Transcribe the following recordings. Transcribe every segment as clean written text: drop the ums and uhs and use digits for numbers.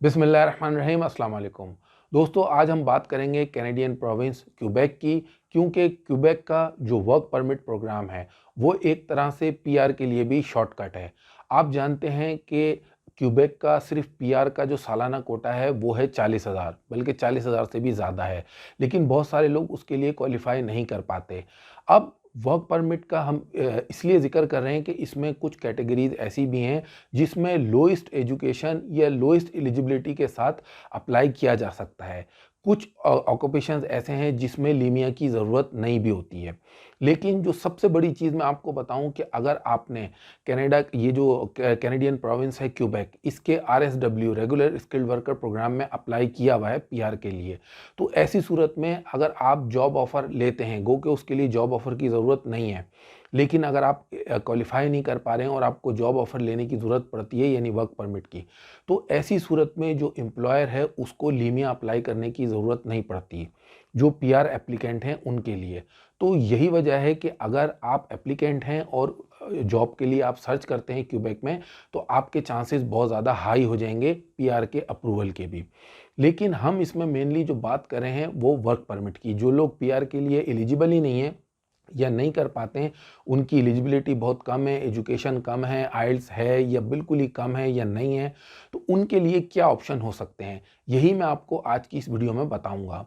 बिस्मिल्लाहिर्रहमानिर्रहीम, अस्सलाम वालेकुम। दोस्तों, आज हम बात करेंगे कैनेडियन प्रोविंस क्यूबेक की, क्योंकि क्यूबेक का जो वर्क परमिट प्रोग्राम है वो एक तरह से पीआर के लिए भी शॉर्टकट है। आप जानते हैं कि क्यूबेक का सिर्फ पीआर का जो सालाना कोटा है वो है 40,000, बल्कि 40,000 से भी ज़्यादा है, लेकिन बहुत सारे लोग उसके लिए क्वालिफाई नहीं कर पाते। अब वर्क परमिट का हम इसलिए ज़िक्र कर रहे हैं कि इसमें कुछ कैटेगरीज ऐसी भी हैं जिसमें लोएस्ट एजुकेशन या लोएस्ट एलिजिबिलिटी के साथ अप्लाई किया जा सकता है। कुछ ऑक्यूपेशंस ऐसे हैं जिसमें लीमिया की ज़रूरत नहीं भी होती है। लेकिन जो सबसे बड़ी चीज़ मैं आपको बताऊं कि अगर आपने कनाडा ये जो कैनेडियन प्रोविंस है क्यूबेक, इसके आरएसडब्ल्यू रेगुलर स्किल्ड वर्कर प्रोग्राम में अप्लाई किया हुआ है पीआर के लिए, तो ऐसी सूरत में अगर आप जॉब ऑफ़र लेते हैं, गो के उसके लिए जॉब ऑफ़र की ज़रूरत नहीं है, लेकिन अगर आप क्वालिफाई नहीं कर पा रहे हैं और आपको जॉब ऑफ़र लेने की ज़रूरत पड़ती है यानी वर्क परमिट की, तो ऐसी सूरत में जो एम्प्लॉयर है उसको लीमिया अप्लाई करने की ज़रूरत नहीं पड़ती, जो पीआर एप्लीकेंट हैं उनके लिए। तो यही वजह है कि अगर आप एप्लीकेंट हैं और जॉब के लिए आप सर्च करते हैं क्यूबेक में, तो आपके चांसेस बहुत ज़्यादा हाई हो जाएंगे पीआर के अप्रूवल के भी। लेकिन हम इसमें मेनली जो बात कर रहे हैं वो वर्क परमिट की। जो लोग पीआर के लिए एलिजिबल ही नहीं है या नहीं कर पाते हैं, उनकी एलिजिबिलिटी बहुत कम है, एजुकेशन कम है, आइल्स है या बिल्कुल ही कम है या नहीं है, तो उनके लिए क्या ऑप्शन हो सकते हैं, यही मैं आपको आज की इस वीडियो में बताऊंगा।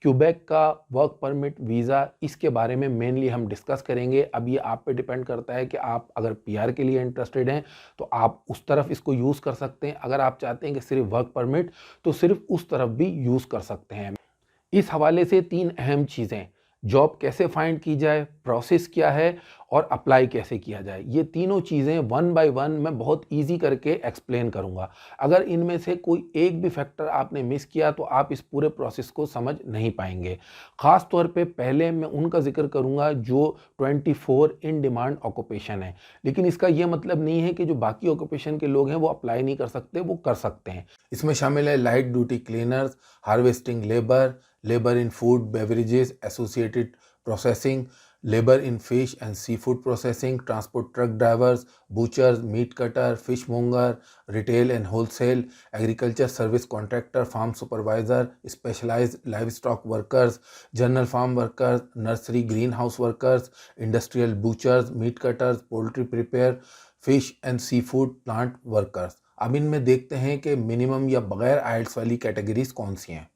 क्यूबेक का वर्क परमिट वीज़ा, इसके बारे में मेनली हम डिस्कस करेंगे। अब ये आप पे डिपेंड करता है कि आप अगर पीआर के लिए इंटरेस्टेड हैं तो आप उस तरफ इसको यूज़ कर सकते हैं, अगर आप चाहते हैं कि सिर्फ वर्क परमिट, तो सिर्फ उस तरफ भी यूज़ कर सकते हैं। इस हवाले से तीन अहम चीज़ें, जॉब कैसे फाइंड की जाए, प्रोसेस क्या है और अप्लाई कैसे किया जाए, ये तीनों चीज़ें वन बाय वन मैं बहुत इजी करके एक्सप्लेन करूंगा। अगर इनमें से कोई एक भी फैक्टर आपने मिस किया तो आप इस पूरे प्रोसेस को समझ नहीं पाएंगे। ख़ास तौर पे पहले मैं उनका जिक्र करूंगा जो 24 इन डिमांड ऑक्यूपेशन है, लेकिन इसका ये मतलब नहीं है कि जो बाकी ऑक्यूपेशन के लोग हैं वो अप्लाई नहीं कर सकते, वो कर सकते हैं। इसमें शामिल है light duty cleaners, harvesting labour, labor in food, beverages, associated processing, labor in fish and seafood processing, transport truck drivers, butchers, meat cutter, fishmonger, retail and wholesale, agriculture service contractor, farm supervisor, specialized livestock workers, general farm workers, nursery greenhouse workers, industrial butchers, meat cutters, poultry prepare, fish and seafood plant workers। अब इनमें देखते हैं कि minimum या बगैर आइल्स वाली categories कौन सी हैं।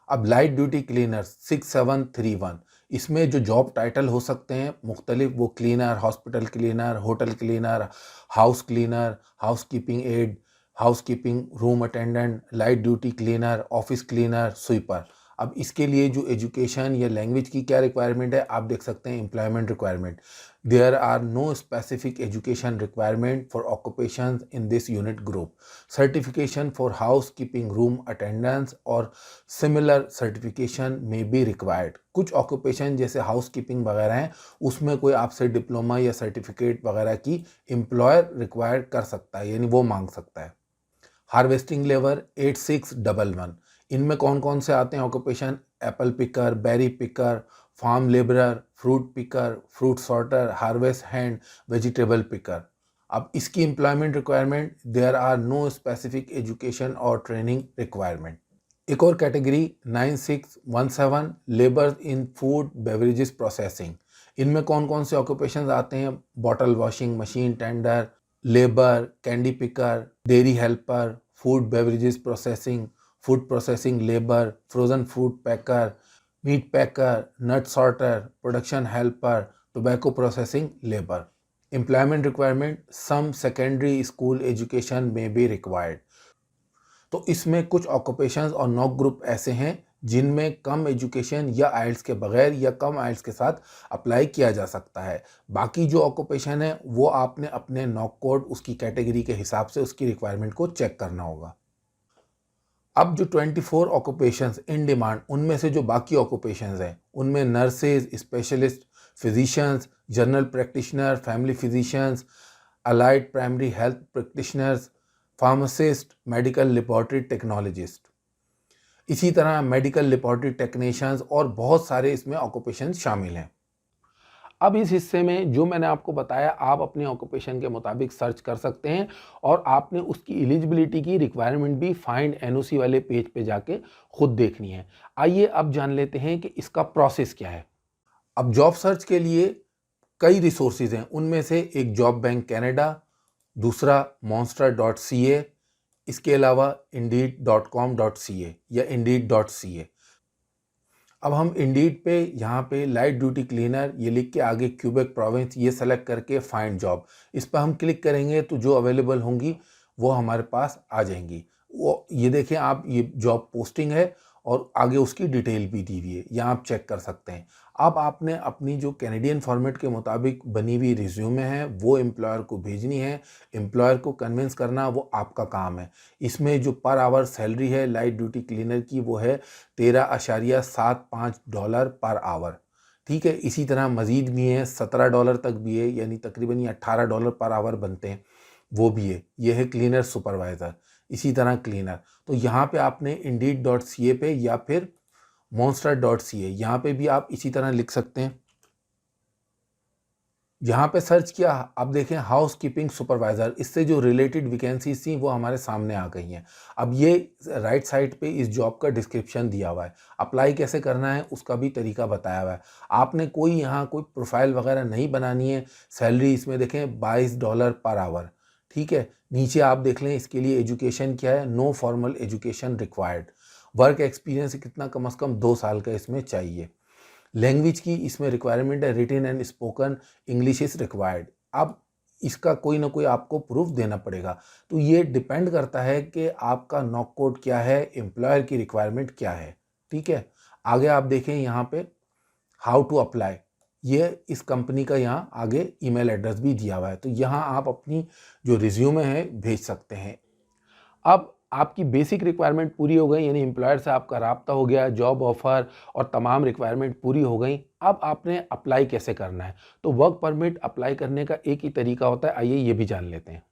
अब लाइट ड्यूटी क्लीनर 6731, इसमें जो जॉब टाइटल हो सकते हैं मुख्तलिफ, वो cleaner, hospital cleaner, hotel cleaner, house cleaner, housekeeping aide, housekeeping room attendant, light duty cleaner, office cleaner, sweeper. अब इसके लिए जो एजुकेशन या लैंग्वेज की क्या रिक्वायरमेंट है, आप देख सकते हैं employment requirement. There are no specific education requirement for occupations in this unit group. Certification for housekeeping room attendance और similar certification may be required. कुछ ऑक्यूपेशन जैसे हाउस कीपिंग वगैरह हैं, उसमें कोई आपसे डिप्लोमा या सर्टिफिकेट वगैरह की एम्प्लॉयर रिक्वायर कर सकता है, यानी वो मांग सकता है। हार्वेस्टिंग लेबर 8611, इनमें कौन कौन से आते हैं occupation? Apple picker, berry picker, farm labourer, fruit picker, fruit sorter, harvest hand, vegetable picker. अब इसकी employment requirement, there are no specific education और ट्रेनिंग रिक्वायरमेंट। एक और category 9617, labour in food beverages processing. इनमें कौन कौन से ऑक्यूपेशंस आते हैं? Bottle washing machine tender, labour, candy picker, dairy helper, food beverages processing, food processing labour, frozen food packer, meat packer, nut sorter, production helper, tobacco processing labour. Employment requirement, some secondary school education में be required. तो इसमें कुछ occupations और knock group ऐसे हैं जिनमें कम education या आइल्स के बगैर या कम आइल्स के साथ अप्लाई किया जा सकता है। बाकी जो ऑक्यूपेशन है वो आपने अपने नॉक कोड, उसकी कैटेगरी के हिसाब से उसकी रिक्वायरमेंट को चेक करना होगा। अब जो 24 ऑक्यूपेशंस इन डिमांड, उनमें से जो बाकी ऑक्यूपेशंस हैं उनमें nurses, specialist, physicians, general practitioner, family physicians, allied primary health practitioners, pharmacist, medical laboratory technologist, इसी तरह मेडिकल लेबोरेटरी टेक्नीशियंस और बहुत सारे इसमें ऑक्यूपेशन शामिल हैं। अब इस हिस्से में जो मैंने आपको बताया, आप अपने ऑक्यूपेशन के मुताबिक सर्च कर सकते हैं और आपने उसकी एलिजिबिलिटी की रिक्वायरमेंट भी फाइंड एनओसी वाले पेज पे जाके खुद देखनी है। आइए अब जान लेते हैं कि इसका प्रोसेस क्या है। अब जॉब सर्च के लिए कई रिसोर्सेज हैं, उनमें से एक जॉब बैंक कनाडा, दूसरा monster.ca, इसके अलावा indeed.com.ca या indeed.ca। अब हम इंडीड पे यहाँ पे लाइट ड्यूटी क्लीनर ये लिख के आगे क्यूबेक प्रोविंस ये सेलेक्ट करके फाइंड जॉब, इस पर हम क्लिक करेंगे तो जो अवेलेबल होंगी वो हमारे पास आ जाएंगी। वो ये देखें आप, ये जॉब पोस्टिंग है और आगे उसकी डिटेल भी दी हुई है, यहाँ आप चेक कर सकते हैं। अब आपने अपनी जो कैनेडियन फॉर्मेट के मुताबिक बनी हुई रिज्यूमे है वो एम्प्लॉयर को भेजनी है। एम्प्लॉयर को कन्विंस करना वो आपका काम है। इसमें जो पर आवर सैलरी है लाइट ड्यूटी क्लीनर की वो है $13.75 पर आवर। ठीक है, इसी तरह मज़ीद भी है, $17 तक भी है, यानी तकरीबन ये $18 पर आवर बनते हैं, वो भी है। ये है क्लीनर सुपरवाइज़र, इसी तरह क्लीनर। तो यहाँ पे आपने indeed.ca पे या फिर monster.ca यहाँ पे भी आप इसी तरह लिख सकते हैं। यहाँ पे सर्च किया, अब देखें हाउस कीपिंग सुपरवाइज़र, इससे जो रिलेटेड वैकेंसीज थी वो हमारे सामने आ गई हैं। अब ये राइट साइड पे इस जॉब का डिस्क्रिप्शन दिया हुआ है, अप्लाई कैसे करना है उसका भी तरीका बताया हुआ है। आपने कोई यहाँ कोई प्रोफाइल वगैरह नहीं बनानी है। सैलरी इसमें देखें $22 पर आवर। ठीक है, नीचे आप देख लें इसके लिए एजुकेशन क्या है, no formal education required. Work experience कितना, कम से कम 2 साल का इसमें चाहिए। लैंग्वेज की इसमें रिक्वायरमेंट है, written and spoken English is required. अब इसका कोई ना कोई आपको प्रूफ देना पड़ेगा। तो ये डिपेंड करता है कि आपका नॉक कोड क्या है, एम्प्लॉयर की रिक्वायरमेंट क्या है। ठीक है, आगे आप देखें यहाँ पे हाउ टू अप्लाई, ये इस कंपनी का यहाँ आगे ईमेल एड्रेस भी दिया हुआ है, तो यहाँ आप अपनी जो रिज्यूमे है भेज सकते हैं। अब आपकी बेसिक रिक्वायरमेंट पूरी हो गई, यानी एम्प्लॉयर से आपका राब्ता हो गया, जॉब ऑफ़र और तमाम रिक्वायरमेंट पूरी हो गई। अब आपने अप्लाई कैसे करना है? तो वर्क परमिट अप्लाई करने का एक ही तरीका होता है, आइए ये भी जान लेते हैं।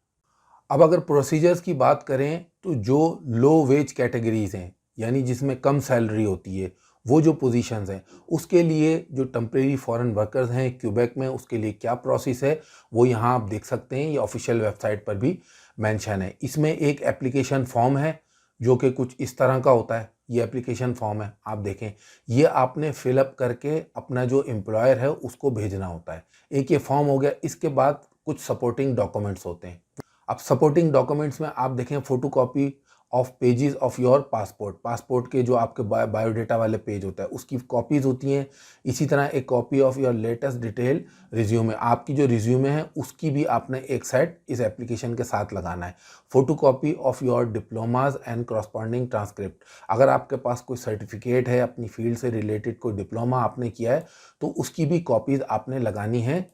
अब अगर प्रोसीजर्स की बात करें तो जो लो वेज कैटेगरीज़ हैं, यानी जिसमें कम सैलरी होती है, वो जो पोजीशंस हैं, उसके लिए जो टेम्परेरी फॉरेन वर्कर्स हैं क्यूबेक में, उसके लिए क्या प्रोसेस है वो यहाँ आप देख सकते हैं। ये ऑफिशियल वेबसाइट पर भी मेंशन है। इसमें एक एप्लीकेशन फॉर्म है जो कि कुछ इस तरह का होता है। ये एप्लीकेशन फॉर्म है, आप देखें, ये आपने फिलअप करके अपना जो एम्प्लॉयर है उसको भेजना होता है। एक ये फॉर्म हो गया, इसके बाद कुछ सपोर्टिंग डॉक्यूमेंट्स होते हैं। अब सपोर्टिंग डॉक्यूमेंट्स में आप देखें photocopy of pages of your passport, passport के जो आपके बायोडाटा वाले पेज होता है उसकी कॉपीज़ होती हैं। इसी तरह एक copy of your latest detail resume, आपकी जो रिज्यूमे है उसकी भी आपने एक साइड इस एप्लीकेशन के साथ लगाना है। Photocopy of your diplomas and corresponding transcript, अगर आपके पास कोई सर्टिफिकेट है, अपनी फील्ड से रिलेटेड कोई डिप्लोमा आपने किया है तो उसकी भी कॉपीज़ आपने लगानी है।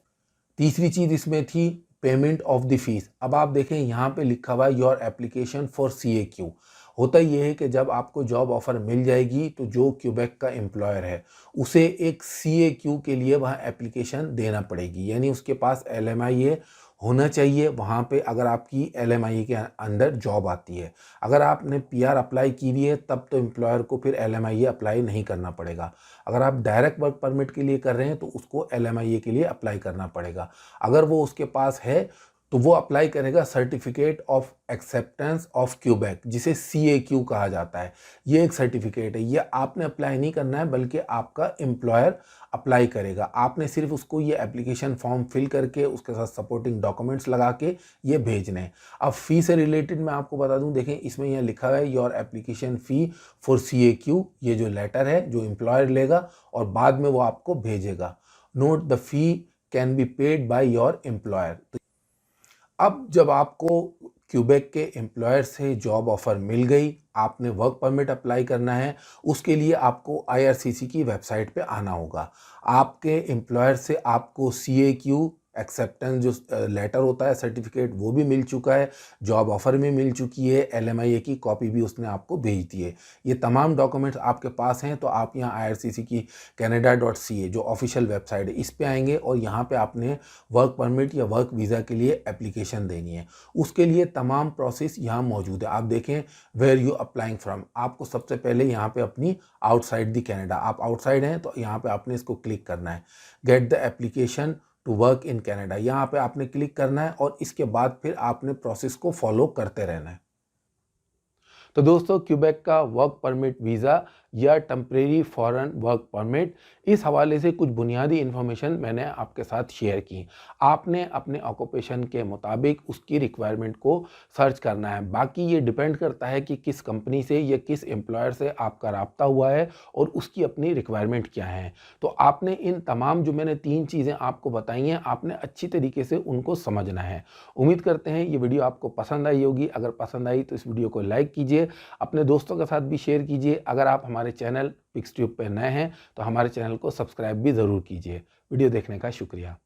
तीसरी चीज़ इसमें थी पेमेंट ऑफ द फीस। अब आप देखें यहाँ पे लिखा हुआ है योर एप्लीकेशन फॉर CAQ। होता ये है कि जब आपको जॉब ऑफ़र मिल जाएगी तो जो क्यूबेक का एम्प्लॉयर है उसे एक CAQ के लिए वहाँ एप्लीकेशन देना पड़ेगी, यानी उसके पास LMIA होना चाहिए वहाँ पे, अगर आपकी LMIA के अंदर जॉब आती है। अगर आपने PR अप्लाई की हुई है तब तो एम्प्लॉयर को फिर LMIA अप्लाई नहीं करना पड़ेगा। अगर आप डायरेक्ट वर्क परमिट के लिए कर रहे हैं तो उसको LMIA के लिए अप्लाई करना पड़ेगा। अगर वो उसके पास है तो वो अप्लाई करेगा certificate of acceptance of Quebec, जिसे CAQ कहा जाता है। ये एक सर्टिफिकेट है, ये आपने अप्लाई नहीं करना है बल्कि आपका एम्प्लॉयर अप्लाई करेगा। आपने सिर्फ उसको ये एप्लीकेशन फॉर्म फिल करके उसके साथ सपोर्टिंग डॉक्यूमेंट्स लगा के ये भेजने हैं। अब फ़ी से रिलेटेड मैं आपको बता दूं, देखें इसमें यह लिखा है your application fee for CAQ, ये जो लेटर है जो एम्प्लॉयर लेगा और बाद में वो आपको भेजेगा। Note the fee can be paid by your employer. अब जब आपको क्यूबेक के एम्प्लॉयर से जॉब ऑफ़र मिल गई, आपने वर्क परमिट अप्लाई करना है, उसके लिए आपको IRCC की वेबसाइट पे आना होगा। आपके एम्प्लॉयर से आपको CAQ एक्सेप्टेंस जो लेटर होता है, सर्टिफिकेट, वो भी मिल चुका है, जॉब ऑफर में मिल चुकी है, LMIA की कॉपी भी उसने आपको भेज दी है। ये तमाम डॉक्यूमेंट्स आपके पास हैं तो आप यहाँ IRCC की canada.ca जो ऑफिशियल वेबसाइट है इस पे आएंगे और यहाँ पे आपने वर्क परमिट या वर्क वीज़ा के लिए एप्लीकेशन देनी है। उसके लिए तमाम प्रोसेस यहाँ मौजूद है। आप देखें वेयर यू अप्लाइंग फ्रॉम, आपको सबसे पहले यहाँ पे अपनी आउटसाइड दी कनाडा, आप आउटसाइड हैं तो यहाँ पे आपने इसको क्लिक करना है, get the application to work in Canada, यहाँ पे आपने क्लिक करना है और इसके बाद फिर आपने प्रोसेस को फॉलो करते रहना है। तो दोस्तों क्यूबेक का वर्क परमिट वीज़ा या टेम्परेरी फॉरेन वर्क परमिट, इस हवाले से कुछ बुनियादी इन्फॉर्मेशन मैंने आपके साथ शेयर की। आपने अपने ऑक्यूपेशन के मुताबिक उसकी रिक्वायरमेंट को सर्च करना है। बाकी ये डिपेंड करता है कि किस कंपनी से या किस एम्प्लॉयर से आपका राब्ता हुआ है और उसकी अपनी रिक्वायरमेंट क्या है। तो आपने इन तमाम जो मैंने 3 चीज़ें आपको बताई हैं, आपने अच्छी तरीके से उनको समझना है। उम्मीद करते हैं ये वीडियो आपको पसंद आई होगी। अगर पसंद आई तो इस वीडियो को लाइक कीजिए, अपने दोस्तों के साथ भी शेयर कीजिए। अगर आप हमारे चैनल पिक्स ट्यूब पे नए हैं तो हमारे चैनल को सब्सक्राइब भी ज़रूर कीजिए। वीडियो देखने का शुक्रिया।